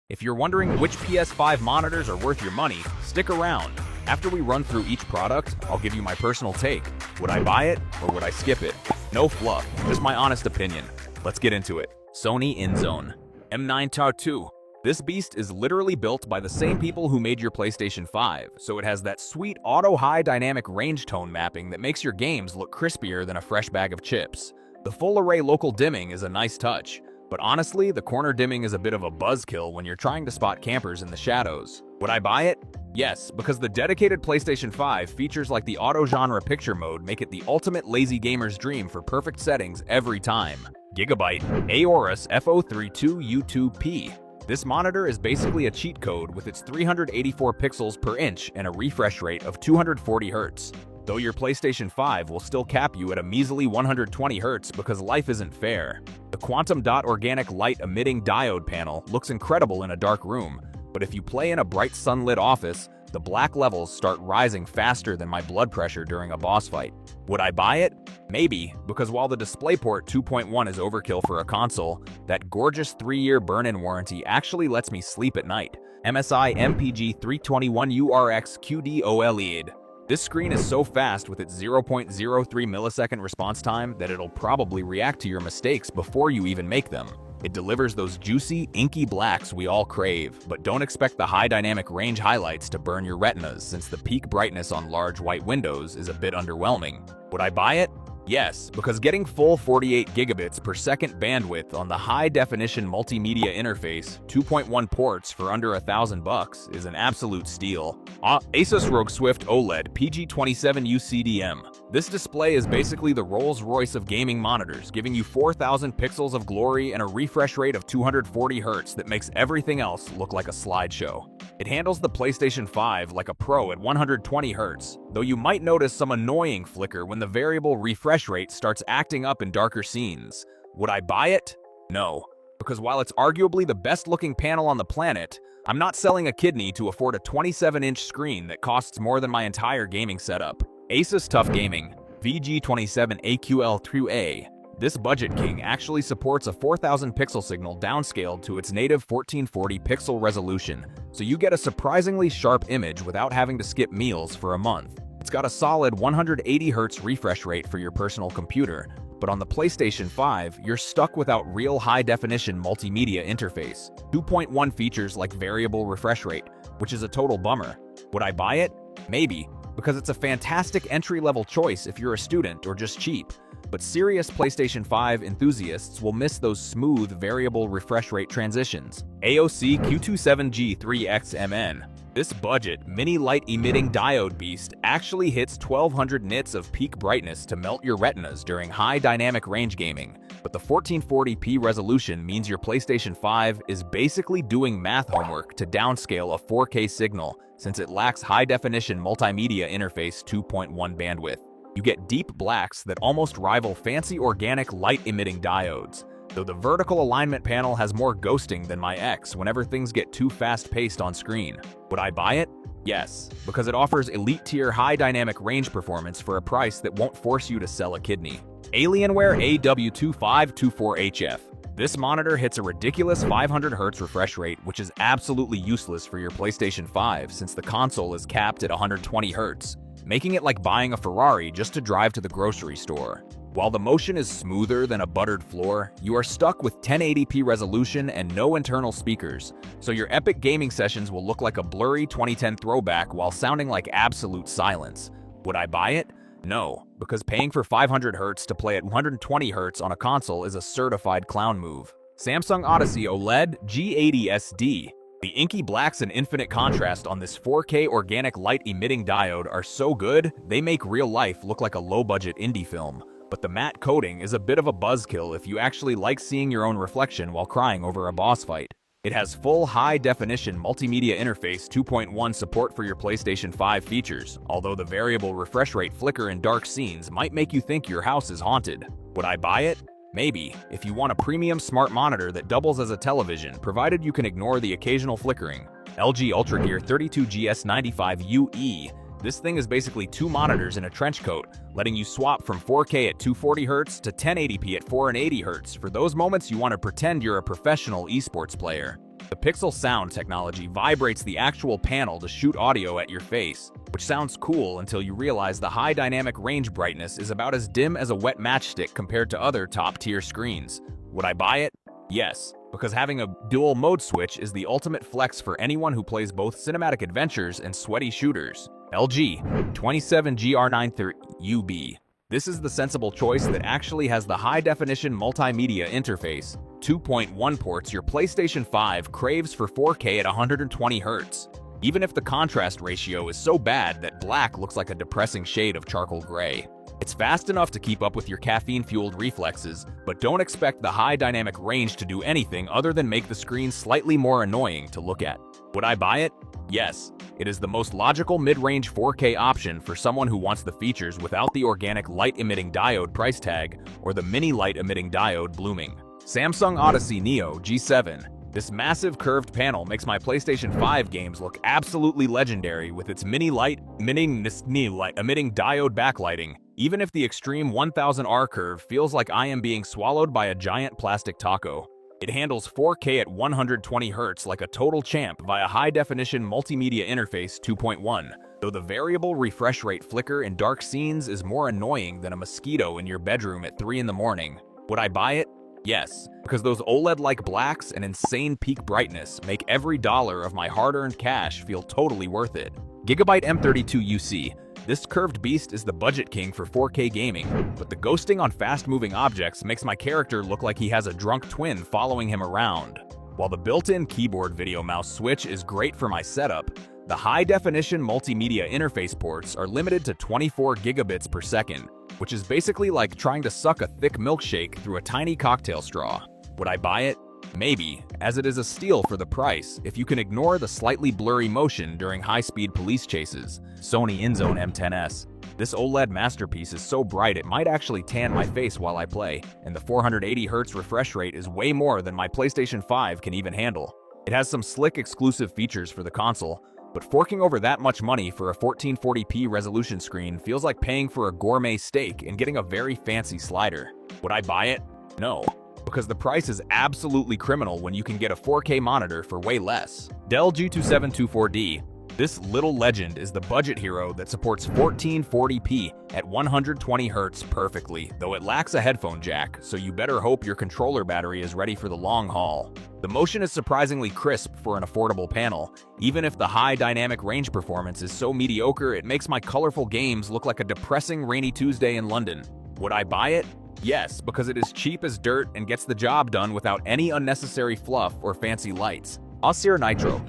If you're wondering which PS5 monitors are worth your money, stick around. After we run through each product, I'll give you my personal take. Would I buy it or would I skip it? No fluff, just my honest opinion. Let's get into it. Sony InZone M9 Tar 2. This beast is literally built by the same people who made your PlayStation 5, so it has that sweet auto-high dynamic range tone mapping that makes your games look crispier than a fresh bag of chips. The full array local dimming is a nice touch, but honestly, the corner dimming is a bit of a buzzkill when you're trying to spot campers in the shadows. Would I buy it? Yes, because the dedicated PlayStation 5 features like the auto-genre picture mode make it the ultimate lazy gamer's dream for perfect settings every time. Gigabyte Aorus F032U2P. This monitor is basically a cheat code with its 384 pixels per inch and a refresh rate of 240 Hz. Though your PlayStation 5 will still cap you at a measly 120 Hz because life isn't fair. The quantum dot organic light emitting diode panel looks incredible in a dark room, but if you play in a bright sunlit office, the black levels start rising faster than my blood pressure during a boss fight. Would I buy it? Maybe, because while the DisplayPort 2.1 is overkill for a console, that gorgeous 3-year burn-in warranty actually lets me sleep at night. MSI MPG 321URX QD OLED. This screen is so fast with its 0.03 millisecond response time that it'll probably react to your mistakes before you even make them. It delivers those juicy, inky blacks we all crave, but don't expect the high dynamic range highlights to burn your retinas since the peak brightness on large white windows is a bit underwhelming. Would I buy it? Yes, because getting full 48 gigabits per second bandwidth on the high-definition multimedia interface, 2.1 ports for under $1,000 is an absolute steal. Asus ROG Swift OLED PG27U CDM. This display is basically the Rolls-Royce of gaming monitors, giving you 4,000 pixels of glory and a refresh rate of 240 Hz that makes everything else look like a slideshow. It handles the PlayStation 5 like a pro at 120 Hz, though you might notice some annoying flicker when the variable refresh rate starts acting up in darker scenes. Would I buy it? No, because while it's arguably the best-looking panel on the planet, I'm not selling a kidney to afford a 27-inch screen that costs more than my entire gaming setup. Asus Tough Gaming VG27AQL3A. This budget king actually supports a 4,000 pixel signal downscaled to its native 1440 pixel resolution, so you get a surprisingly sharp image without having to skip meals for a month. It's got a solid 180 Hz refresh rate for your personal computer, but on the PlayStation 5, you're stuck without real high-definition multimedia interface. 2.1 features like variable refresh rate, which is a total bummer. Would I buy it? Maybe, because it's a fantastic entry-level choice if you're a student or just cheap. But serious PlayStation 5 enthusiasts will miss those smooth variable refresh rate transitions. AOC Q27G3XMN. This budget, mini light-emitting diode beast actually hits 1200 nits of peak brightness to melt your retinas during high dynamic range gaming, but the 1440p resolution means your PlayStation 5 is basically doing math homework to downscale a 4K signal since it lacks high-definition multimedia interface 2.1 bandwidth. You get deep blacks that almost rival fancy organic light-emitting diodes, though the vertical alignment panel has more ghosting than my ex whenever things get too fast-paced on screen. Would I buy it? Yes, because it offers elite-tier high-dynamic range performance for a price that won't force you to sell a kidney. Alienware AW2524HF. This monitor hits a ridiculous 500 Hz refresh rate, which is absolutely useless for your PlayStation 5 since the console is capped at 120 Hz, making it like buying a Ferrari just to drive to the grocery store. While the motion is smoother than a buttered floor, you are stuck with 1080p resolution and no internal speakers, so your epic gaming sessions will look like a blurry 2010 throwback while sounding like absolute silence. Would I buy it? No, because paying for 500 Hz to play at 120 Hz on a console is a certified clown move. Samsung Odyssey OLED G80SD. The inky blacks and infinite contrast on this 4K organic light-emitting diode are so good, they make real life look like a low-budget indie film. But the matte coating is a bit of a buzzkill if you actually like seeing your own reflection while crying over a boss fight. It has full high-definition multimedia interface 2.1 support for your PlayStation 5 features, although the variable refresh rate flicker in dark scenes might make you think your house is haunted. Would I buy it? Maybe, if you want a premium smart monitor that doubles as a television, provided you can ignore the occasional flickering. LG UltraGear 32GS95UE. This thing is basically two monitors in a trench coat, letting you swap from 4K at 240 Hz to 1080p at 480 Hz for those moments you want to pretend you're a professional esports player. The Pixel sound technology vibrates the actual panel to shoot audio at your face, which sounds cool until you realize the high dynamic range brightness is about as dim as a wet matchstick compared to other top-tier screens. Would I buy it? Yes, because having a dual mode switch is the ultimate flex for anyone who plays both cinematic adventures and sweaty shooters. LG 27GR93UB. This is the sensible choice that actually has the high-definition multimedia interface. 2.1 ports your PlayStation 5 craves for 4K at 120 Hz. Even if the contrast ratio is so bad that black looks like a depressing shade of charcoal gray. It's fast enough to keep up with your caffeine-fueled reflexes, but don't expect the high dynamic range to do anything other than make the screen slightly more annoying to look at. Would I buy it? Yes. It is the most logical mid-range 4K option for someone who wants the features without the organic light-emitting diode price tag or the mini light-emitting diode blooming. Samsung Odyssey Neo G7. This massive curved panel makes my PlayStation 5 games look absolutely legendary with its mini light-emitting diode backlighting. Even if the extreme 1000R curve feels like I am being swallowed by a giant plastic taco. It handles 4K at 120 Hz like a total champ via high-definition multimedia interface 2.1, though the variable refresh rate flicker in dark scenes is more annoying than a mosquito in your bedroom at 3 in the morning. Would I buy it? Yes, because those OLED-like blacks and insane peak brightness make every dollar of my hard-earned cash feel totally worth it. Gigabyte M32UC. This curved beast is the budget king for 4K gaming, but the ghosting on fast-moving objects makes my character look like he has a drunk twin following him around. While the built-in keyboard video mouse switch is great for my setup, the high-definition multimedia interface ports are limited to 24 gigabits per second, which is basically like trying to suck a thick milkshake through a tiny cocktail straw. Would I buy it? Maybe, as it is a steal for the price if you can ignore the slightly blurry motion during high-speed police chases. Sony InZone M10s. This OLED masterpiece is so bright it might actually tan my face while I play, and the 480 Hz refresh rate is way more than my PlayStation 5 can even handle. It has some slick exclusive features for the console, but forking over that much money for a 1440p resolution screen feels like paying for a gourmet steak and getting a very fancy slider. Would I buy it? No, because the price is absolutely criminal when you can get a 4K monitor for way less. Dell G2724D. This little legend is the budget hero that supports 1440p at 120 Hz perfectly, though it lacks a headphone jack, so you better hope your controller battery is ready for the long haul. The motion is surprisingly crisp for an affordable panel, even if the high dynamic range performance is so mediocre it makes my colorful games look like a depressing rainy Tuesday in London. Would I buy it? Yes, because it is cheap as dirt and gets the job done without any unnecessary fluff or fancy lights. Acer Nitro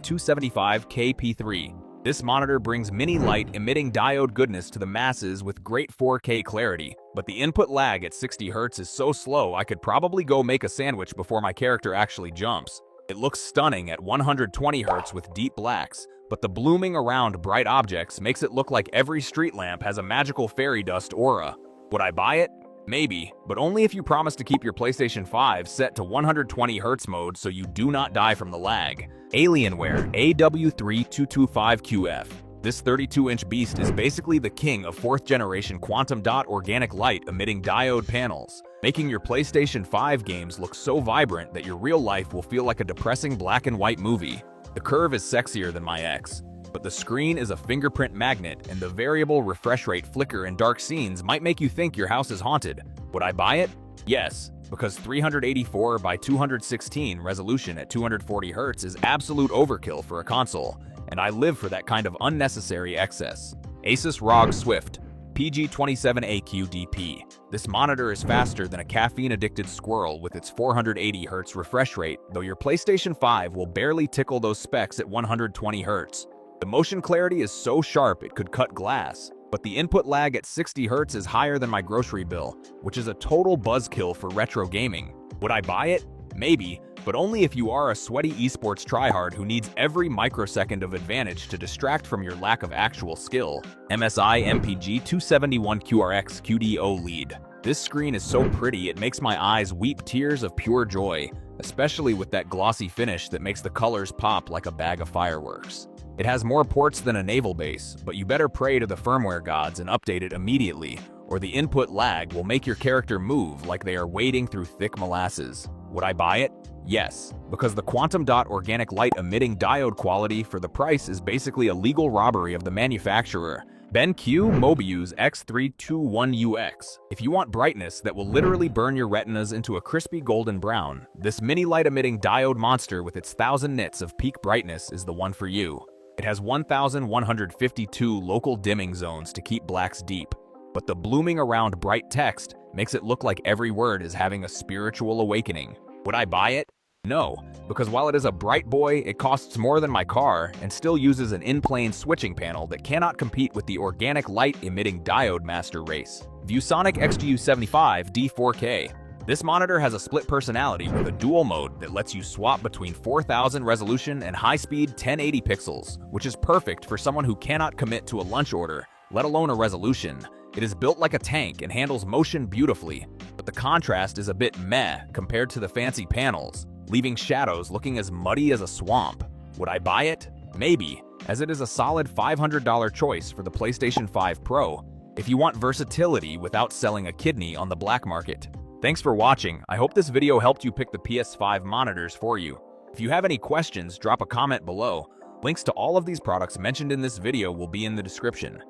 275KP3. This monitor brings mini light emitting diode goodness to the masses with great 4K clarity, but the input lag at 60 Hz is so slow I could probably go make a sandwich before my character actually jumps. It looks stunning at 120 Hz with deep blacks, but the blooming around bright objects makes it look like every street lamp has a magical fairy dust aura. Would I buy it? Maybe, but only if you promise to keep your PlayStation 5 set to 120 Hz mode so you do not die from the lag. Alienware AW3225QF. This 32-inch beast is basically the king of 4th-generation quantum dot organic light emitting diode panels, making your PlayStation 5 games look so vibrant that your real life will feel like a depressing black and white movie. The curve is sexier than my ex, but the screen is a fingerprint magnet and the variable refresh rate flicker in dark scenes might make you think your house is haunted. Would I buy it? Yes, because 384 by 216 resolution at 240 Hz is absolute overkill for a console, and I live for that kind of unnecessary excess. Asus ROG Swift PG27AQDP. This monitor is faster than a caffeine-addicted squirrel with its 480 Hz refresh rate, though your PlayStation 5 will barely tickle those specs at 120 Hz. The motion clarity is so sharp it could cut glass, but the input lag at 60 Hz is higher than my grocery bill, which is a total buzzkill for retro gaming. Would I buy it? Maybe, but only if you are a sweaty esports tryhard who needs every microsecond of advantage to distract from your lack of actual skill. MSI MPG 271QRX QD lead. This screen is so pretty it makes my eyes weep tears of pure joy, especially with that glossy finish that makes the colors pop like a bag of fireworks. It has more ports than a naval base, but you better pray to the firmware gods and update it immediately, or the input lag will make your character move like they are wading through thick molasses. Would I buy it? Yes, because the quantum dot organic light emitting diode quality for the price is basically a legal robbery of the manufacturer. BenQ Mobius X321UX. If you want brightness that will literally burn your retinas into a crispy golden brown, this mini light emitting diode monster with its 1000 nits of peak brightness is the one for you. It has 1152 local dimming zones to keep blacks deep, but the blooming around bright text makes it look like every word is having a spiritual awakening. Would I buy it? No, because while it is a bright boy, it costs more than my car and still uses an in-plane switching panel that cannot compete with the organic light-emitting diode master race. ViewSonic XGU75 D4K. This monitor has a split personality with a dual mode that lets you swap between 4000 resolution and high-speed 1080 pixels, which is perfect for someone who cannot commit to a lunch order, let alone a resolution. It is built like a tank and handles motion beautifully, but the contrast is a bit meh compared to the fancy panels, leaving shadows looking as muddy as a swamp. Would I buy it? Maybe, as it is a solid $500 choice for the PlayStation 5 Pro, if you want versatility without selling a kidney on the black market. Thanks for watching. I hope this video helped you pick the PS5 monitors for you. If you have any questions, drop a comment below. Links to all of these products mentioned in this video will be in the description.